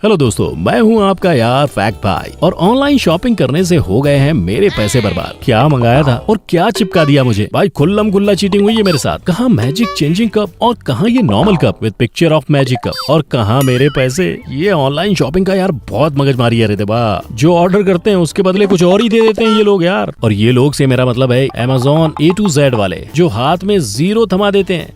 Hello दोस्तों, मैं हूं आपका यार फैक्ट भाई और ऑनलाइन शॉपिंग करने से हो गए हैं मेरे पैसे बर्बाद। क्या मंगाया था और क्या चिपका दिया मुझे भाई, खुल्लम खुल्ला चीटिंग हुई है मेरे साथ। कहाँ मैजिक चेंजिंग कप और कहाँ ये normal cup with picture of magic cup और कहाँ मेरे पैसे। ये ऑनलाइन शॉपिंग का यार बहुत मगजमारी है रे बा। जो ऑर्डर करते हैं उसके बदले कुछ और ही दे देते हैं ये लोग यार। और ये लोग से मेरा मतलब है Amazon A to Z वाले, जो हाथ में 0 थमा देते हैं।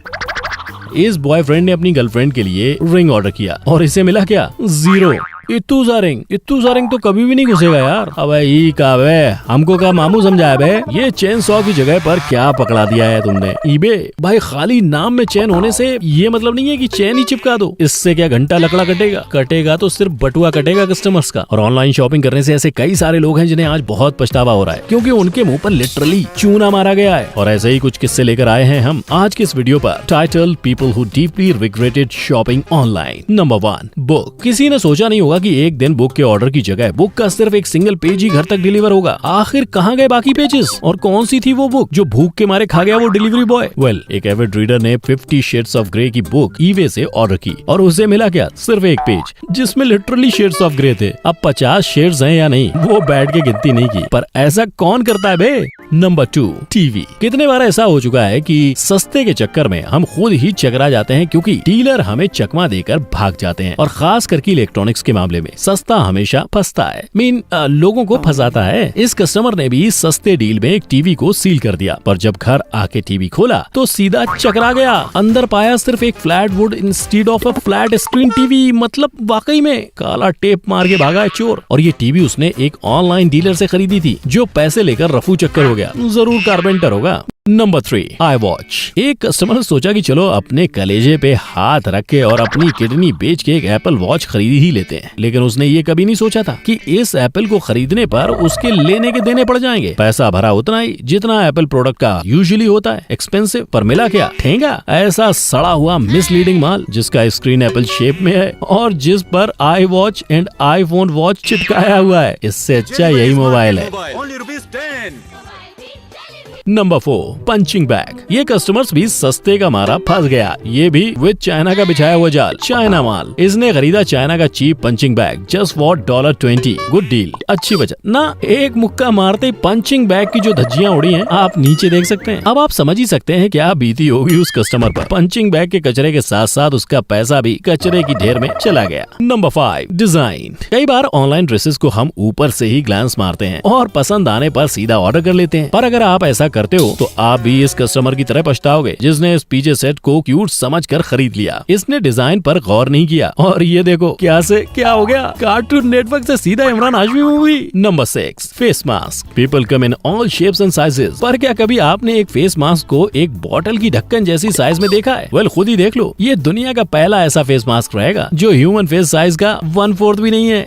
इस बॉयफ्रेंड ने अपनी गर्लफ्रेंड के लिए रिंग ऑर्डर किया और इसे मिला क्या? 0। इतू सा रिंग तो कभी भी नहीं घुसेगा यार। अबे ई का बे, हमको क्या मामू समझाया बे? ये चेन सॉ की जगह पर क्या पकड़ा दिया है तुमने ईबे भाई। खाली नाम में चेन होने से ये मतलब नहीं है कि चेन ही चिपका दो। इससे क्या घंटा लकड़ा कटेगा तो सिर्फ बटुआ कटेगा कस्टमर्स का। और ऑनलाइन शॉपिंग करने से ऐसे कई सारे लोग हैं जिन्हें आज बहुत पछतावा हो रहा है, क्योंकि उनके मुंह पर लिटरली चूना मारा गया है। और ऐसे ही कुछ किस्से लेकर आए हैं हम आज के इस वीडियो पर। Title: people who deeply regretted shopping online. Number 1, book. किसी ने सोचा नहीं होगा कि एक दिन बुक के ऑर्डर की जगह बुक का सिर्फ एक सिंगल पेज ही घर तक डिलीवर होगा। आखिर कहाँ गए बाकी पेजेस? और कौन सी थी वो बुक जो भूख के मारे खा गया वो डिलीवरी बॉय? वेल, एक एविड रीडर ने 50 शेड्स ऑफ ग्रे की बुक ईवे से ऑर्डर की और उसे मिला क्या? सिर्फ एक पेज जिसमें लिटरली शेड्स ऑफ ग्रे थे। अब 50 शेड्स हैं या नहीं वो बैठ के गिनती नहीं की, पर ऐसा कौन करता है बे? Number 2, TV. कितने बार ऐसा हो चुका है कि सस्ते के चक्कर में हम खुद ही चकरा जाते हैं, क्योंकि डीलर हमें चकमा देकर भाग जाते हैं। और खास करके इलेक्ट्रॉनिक्स के मामले में सस्ता हमेशा फंसता है, लोगों को फंसाता है। इस कस्टमर ने भी सस्ते डील में एक टीवी को सील कर दिया, पर जब घर आके टीवी खोला तो सीधा चकरा गया। अंदर पाया सिर्फ एक flat would instead of a flat screen TV. मतलब वाकई में काला टेप मार के भागा है चोर। और ये टीवी उसने एक ऑनलाइन डीलर से खरीदी थी, जो पैसे लेकर रफू चक्कर हो गया। जरूर कारपेंटर होगा। Number 3, I watch. एक कस्टमर ने सोचा कि चलो अपने कलेजे पे हाथ रख के और अपनी किडनी बेच के एक एप्पल वॉच खरीद ही लेते हैं। लेकिन उसने ये कभी नहीं सोचा था कि इस एप्पल को खरीदने पर उसके लेने के देने पड़ जाएंगे। पैसा भरा उतना ही जितना एप्पल प्रोडक्ट का यूजुअली होता है, एक्सपेंसिव। पर मिला क्या? ठेंगा। ऐसा सड़ा हुआ मिसलीडिंग माल जिसका स्क्रीन एप्पल शेप में है और जिस पर I watch and iPhone watch चिपकाया हुआ है। इससे अच्छा यही मोबाइल है। Number 4, punching bag. ये कस्टमर्स भी सस्ते का मारा फंस गया। ये भी विद चाइना का बिछाया हुआ जाल, चाइना माल। इसने खरीदा चाइना का cheap punching bag just for $20। Good deal, अच्छी बचत ना। एक मुक्का मारते पंचिंग बैग की जो धज्जियां उड़ी हैं आप नीचे देख सकते हैं। अब आप समझ ही सकते हैं क्या बीती होगी उस कस्टमर पर। पंचिंग बैग के कचरे के साथ साथ उसका पैसा भी कचरे की ढेर में चला गया। Number 5, design. कई बार ऑनलाइन ड्रेसेस को हम ऊपर से ही ग्लांस मारते हैं और पसंद आने पर सीधा ऑर्डर कर लेते हैं। पर अगर आप ऐसा करते हो तो आप भी इस कस्टमर की तरह पछताओगे जिसने इस पीछे सेट को क्यूट समझकर खरीद लिया। इसने डिजाइन पर गौर नहीं किया और ये देखो क्या से क्या हो गया। कार्टून नेटवर्क से सीधा Imran Hashmi movie. Number 6, face mask. People come in all shapes and sizes. पर क्या कभी आपने एक फेस मास्क को एक बोतल की ढक्कन जैसी साइज में देखा है? वेल, खुद ही देख लो। ये दुनिया का पहला ऐसा फेस मास्क रहेगा जो ह्यूमन फेस साइज का 1/4 भी नहीं है।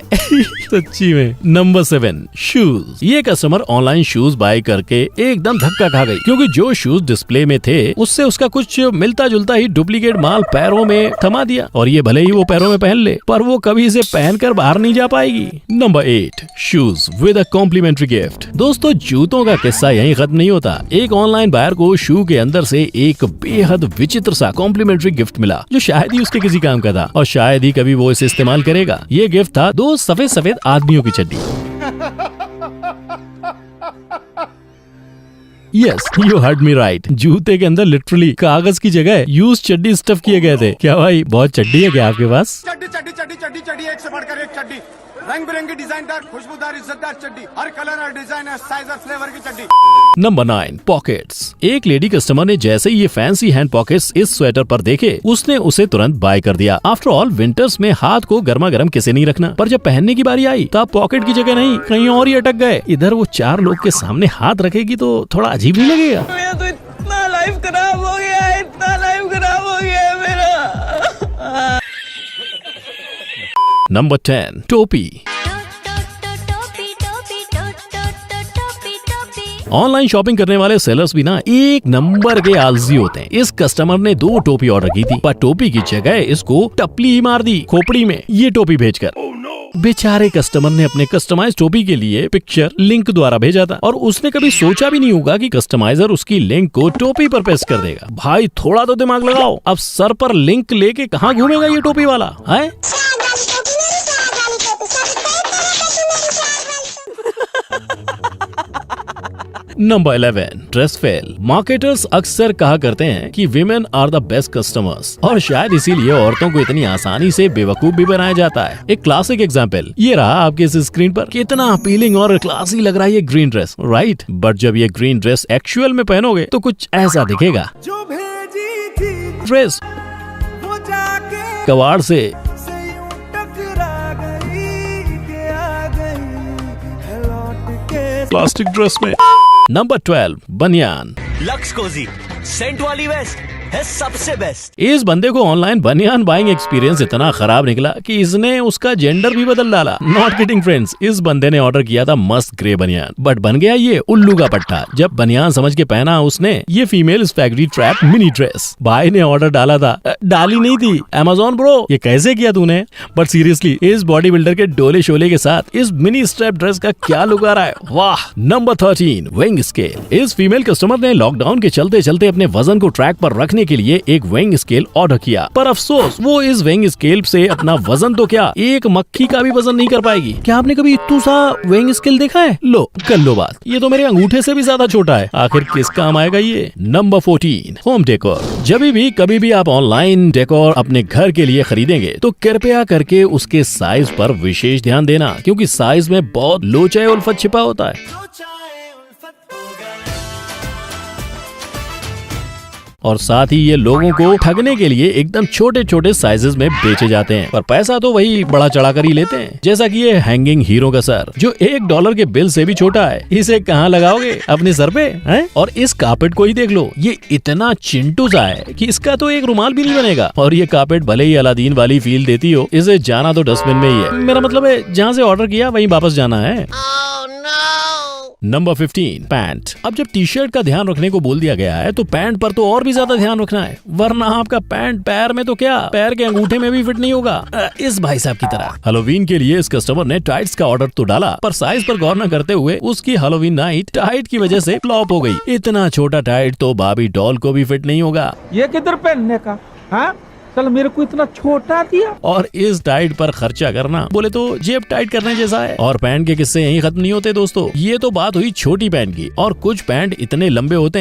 सच्ची में। Number 7, shoes. ये कस्टमर ऑनलाइन शूज बाय करके एकदम धक्का खा गई, क्योंकि जो शूज डिस्प्ले में थे उससे उसका कुछ मिलता जुलता ही डुप्लीकेट माल पैरों में थमा दिया। और ये भले ही वो पैरों में पहन ले, पर वो कभी इसे पहनकर बाहर नहीं जा पाएगी। Number 8, shoes with a complimentary gift. दोस्तों, जूतों का किस्सा यहीं खत्म नहीं होता। एक ऑनलाइन बायर को शू के अंदर से एक बेहद विचित्र सा कॉम्प्लीमेंट्री गिफ्ट मिला, जो शायद ही उसके किसी काम का था और शायद ही कभी वो इसे इस्तेमाल करेगा। ये गिफ्ट था 2 सफेद आदमियों की चड्डी। Yes, you heard me right. जूते के अंदर लिटरली कागज की जगह यूज चड्डी स्टफ किए गए थे। क्या भाई बहुत चड्डी है क्या आपके पास? चड्डी एक से बढ़कर एक चड्डी, रंग बिरंगी डिजाइनदार, खुशबूदार, इज्जतदार चड्डी, हर कलर और डिजाइन और साइज और फ्लेवर की चड्डी। Number 9, pockets. एक लेडी कस्टमर ने जैसे ही ये फैंसी हैंड पॉकेट्स इस स्वेटर पर देखे, उसने उसे तुरंत बाय कर दिया। आफ्टर ऑल, विंटर्स में हाथ को गर्मा गर्म किसे नहीं रखना। पर जब पहनने की बारी आई तब पॉकेट की जगह नहीं, कहीं और ही अटक गए। इधर वो 4 लोग के सामने हाथ रखेगी तो थोड़ा अजीब नहीं लगेगा? मेरा तो इतना लाइफ खराब हो गया है, इतना लाइफ खराब हो गया है मेरा। नंबर 10, टोपी। ऑनलाइन शॉपिंग करने वाले सेलर्स भी ना एक नंबर के आलसी होते हैं। इस कस्टमर ने 2 टोपी ऑर्डर की थी, पर टोपी की जगह इसको टपली ही मार दी खोपड़ी में ये टोपी भेजकर। बेचारे कस्टमर ने अपने कस्टमाइज टोपी के लिए पिक्चर लिंक द्वारा भेजा था और उसने कभी सोचा भी नहीं होगा कि कस्टमाइजर उसकी लिंक को टोपी पर पेस्ट कर देगा। भाई थोड़ा तो दिमाग लगाओ। अब सर पर लिंक लेके कहाँ घूमेगा ये टोपी वाला है? Number 11 dress fail. मार्केटर्स अक्सर कहा करते हैं कि women are the best customers, और शायद इसीलिए औरतों को इतनी आसानी से बेवकूफ भी बनाया जाता है। एक क्लासिक एग्जांपल ये रहा आपके इस स्क्रीन पर। कितना अपीलिंग और क्लासी लग रहा है ये ग्रीन ड्रेस, राइट? बट जब ये ग्रीन ड्रेस एक्चुअल में पहनोगे तो कुछ ऐसा दिखेगा। जो भेजी थी ड्रेस वो जाके कबाड़ से से यूं टकरा गई के आ गई है लौट के। प्लास्टिक ड्रेस में। नंबर 12 बनियान। लक्स कोजी सेंट वाली वेस्ट है सबसे बेस्ट। इस बंदे को ऑनलाइन बनियान बाइंग एक्सपीरियंस इतना खराब निकला कि इसने उसका जेंडर भी बदल डाला। नॉट किडिंग फ्रेंड्स, इस बंदे ने ऑर्डर किया था मस्त ग्रे बनियान, बट बन गया ये उल्लू का पट्टा। जब बनियान समझ के पहना उसने ये female factory trap mini dress. भाई ने ऑर्डर डाला था, डाली नहीं थी। Amazon ब्रो, ये कैसे किया तूने? बट सीरियसली इस बॉडी बिल्डर के डोले शोले के साथ इस मिनी स्ट्रैप ड्रेस का क्या लुक आ रहा है, वाह। Number 13 weighing scale. इस फीमेल कस्टमर ने लॉकडाउन के चलते चलते अपने वजन को ट्रैक पर रखने के लिए एक वेइंग स्केल ऑर्डर किया, पर अफसोस वो इस वेइंग स्केल से अपना वजन तो क्या एक मक्खी का भी वजन नहीं कर पाएगी। क्या आपने कभी इतू सा वेइंग स्केल देखा है? लो कर लो बात, ये तो मेरे अंगूठे से भी ज्यादा छोटा है। आखिर किस काम आएगा ये? Number 14 home decor. जब भी कभी भी आप ऑनलाइन डेकोर अपने घर के लिए खरीदेंगे तो कृपया करके उसके साइज पर विशेष ध्यान देना, क्योंकि साइज में बहुत लोचा उल्फत छिपा होता है। जो चाहे उल्फत हो गए। और साथ ही ये लोगों को ठगने के लिए एकदम छोटे छोटे साइजेस में बेचे जाते हैं, पर पैसा तो वही बड़ा चढ़ा कर ही लेते हैं। जैसा कि ये हैंगिंग हीरो का सर जो $1 के बिल से भी छोटा है। इसे कहाँ लगाओगे? अपने सर पे हैं? और इस कार्पेट को ही देख लो, ये इतना चिंटू सा है कि इसका तो एक रुमाल भी नहीं बनेगा। और ये कार्पेट भले ही अलादीन वाली फील देती हो, इसे जाना तो डस्टबिन में ही है। मेरा मतलब है जहाँ से ऑर्डर किया वहीं वापस जाना है। Number 15 pant. अब जब टी शर्ट का ध्यान रखने को बोल दिया गया है तो पैंट पर तो और भी ज्यादा ध्यान रखना है, वरना आपका पैंट पैर में तो क्या पैर के अंगूठे में भी फिट नहीं होगा। इस भाई साहब की तरह हैलोवीन के लिए इस कस्टमर ने टाइट्स का ऑर्डर तो डाला, पर साइज पर गौर न करते हुए उसकी हैलोवीन नाइट टाइट की वजह से फ्लॉप हो गई। इतना छोटा टाइट तो बाबी डॉल को भी फिट नहीं होगा। ये किधर पहनने का? हाँ चल, मेरे को इतना छोटा दिया। और इस टाइट पर खर्चा करना बोले तो जेब टाइट करने जैसा है। और पैंट के किस्से यहीं खत्म नहीं होते दोस्तों। ये तो बात हुई छोटी पैंट की, और कुछ पैंट इतने लंबे होते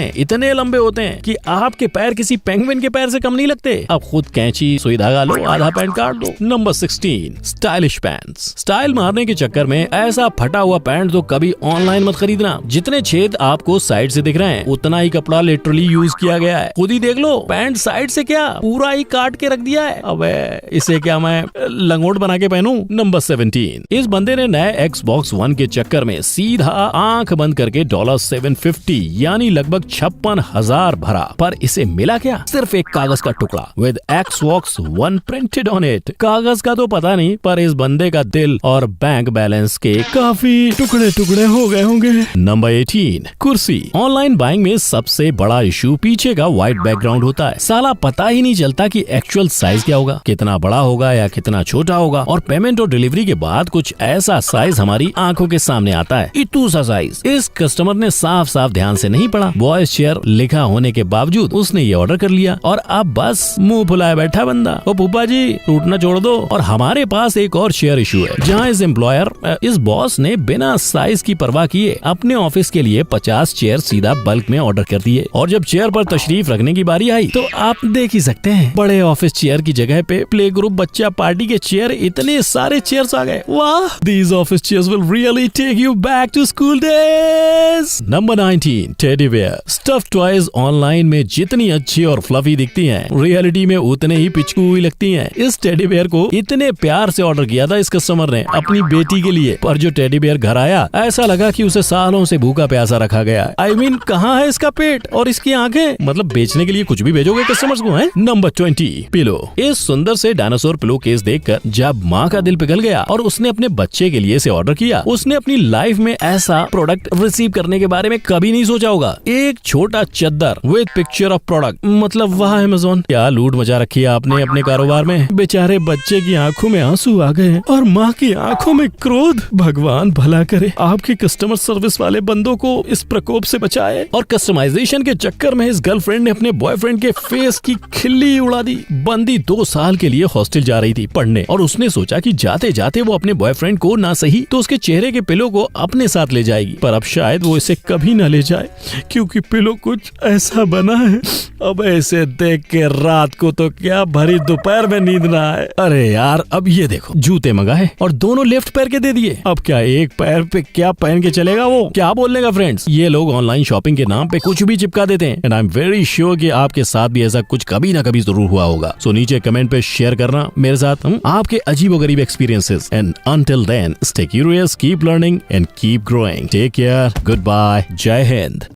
हैं कि आपके पैर किसी पेंगुइन के पैर से कम नहीं लगते। अब खुद कैंची सुई धागा लो, आधा पैंट काट दो। Number 16 stylish pants. स्टाइल मारने के चक्कर में ऐसा फटा हुआ पैंट तो कभी ऑनलाइन मत खरीदना। जितने छेद आपको साइड से दिख रहे हैं उतना ही कपड़ा लिटरली यूज किया गया है। खुद ही देख लो, पैंट साइड से क्या पूरा ही काट के रख दिया है। अबे इसे क्या मैं लंगोट बना के पहनूं? नंबर 17 इस बंदे ने नए Xbox One के चक्कर में सीधा आंख बंद करके $750 यानी लगभग 56,000 भरा, पर इसे मिला क्या? सिर्फ एक कागज का टुकड़ा with Xbox One printed on it. कागज का तो पता नहीं, पर इस बंदे का दिल और बैंक बैलेंस के काफी टुकड़े टुकड़े हो गए होंगे। नंबर 18 कुर्सी। ऑनलाइन बाइंग में सबसे बड़ा इशू पीछे का व्हाइट बैकग्राउंड होता है। साला पता ही नहीं चलता कि एक्चुअल साइज क्या होगा, कितना बड़ा होगा या कितना छोटा होगा। और पेमेंट और डिलीवरी के बाद कुछ ऐसा साइज हमारी आंखों के सामने आता है, इतू सा साइज। इस कस्टमर ने साफ साफ ध्यान से नहीं पढ़ा। बॉयज चेयर लिखा होने के बावजूद उसने ये ऑर्डर कर लिया, और अब बस मुंह फुलाए बैठा बंदा। ओ पुप्पा जी टूटना छोड़ दो। और हमारे पास एक और शेयर इशू है, जहाँ इस एम्प्लॉयर इस बॉस ने बिना साइज की परवाह किए अपने ऑफिस के लिए 50 चेयर सीधा बल्क में ऑर्डर कर दिए। और जब चेयर पर तशरीफ रखने की बारी आई तो आप देख ही सकते हैं, बड़े ऑफिस चेयर की जगह पे प्ले ग्रुप बच्चा पार्टी के चेयर, इतने सारे चेयर्स आ गए। वाह, these office chairs will really take you back to school days। Number 19 teddy bear. Stuff toys online में जितनी अच्छी और फ्लफी दिखती हैं, रियलिटी में उतने ही पिचकू हुई लगती हैं। इस टेडी बेयर को इतने प्यार से ऑर्डर किया था इस कस्टमर ने अपनी बेटी के लिए, पर जो टेडी बेयर घर आया ऐसा लगा कि उसे सालों से भूखा प्यासा रखा गया। I mean, कहाँ है इसका पेट और इसकी आंखें? मतलब बेचने के लिए कुछ भी भेजोगे कस्टमर्स को, है? Number 20 pillow. इस सुंदर से डायनासोर पिलो केस देखकर जब माँ का दिल पिघल गया और उसने अपने बच्चे के लिए इसे ऑर्डर किया। उसने अपनी लाइफ में ऐसा प्रोडक्ट रिसीव करने के बारे में कभी नहीं सोचा होगा। एक छोटा चद्दर विद पिक्चर ऑफ प्रोडक्ट। मतलब वाह अमेज़न, क्या लूट मचा रखी है आपने अपने कारोबार में। बेचारे बच्चे की आंखों में आंसू आ गए और माँ की आंखों में क्रोध। भगवान भला करे, आपके कस्टमर सर्विस वाले बंदों को इस प्रकोप से बचाए। और कस्टमाइजेशन के चक्कर में इस गर्लफ्रेंड ने अपने बॉयफ्रेंड के फेस की खिल्ली उड़ा दी। बंदी 2 साल के लिए हॉस्टल जा रही थी पढ़ने और उसने सोचा कि जाते जाते वो अपने बॉयफ्रेंड को ना सही तो उसके चेहरे के पिलो को अपने साथ ले जाएगी, पर अब शायद वो इसे कभी ना ले जाए क्योंकि पिलो कुछ ऐसा बना है। अब ऐसे देख के रात को तो क्या भरी दोपहर में नींद ना आए। अरे यार, अब ये देखो, जूते मंगाए और दोनों लेफ्ट पैर के दे दिए। अब क्या एक पैर पे क्या पहन के चलेगा वो? क्या बोलने का फ्रेंड्स? ये लोग ऑनलाइन शॉपिंग के नाम पे कुछ भी चिपका देते हैं and I am very sure कि आपके साथ भी ऐसा कुछ कभी ना कभी जरूर हुआ होगा। सो नीचे कमेंट पे शेयर करना मेरे साथ आपके अजीबोगरीब experiences and until then stay curious, keep learning and keep growing. Take care. Goodbye. Jai Hind.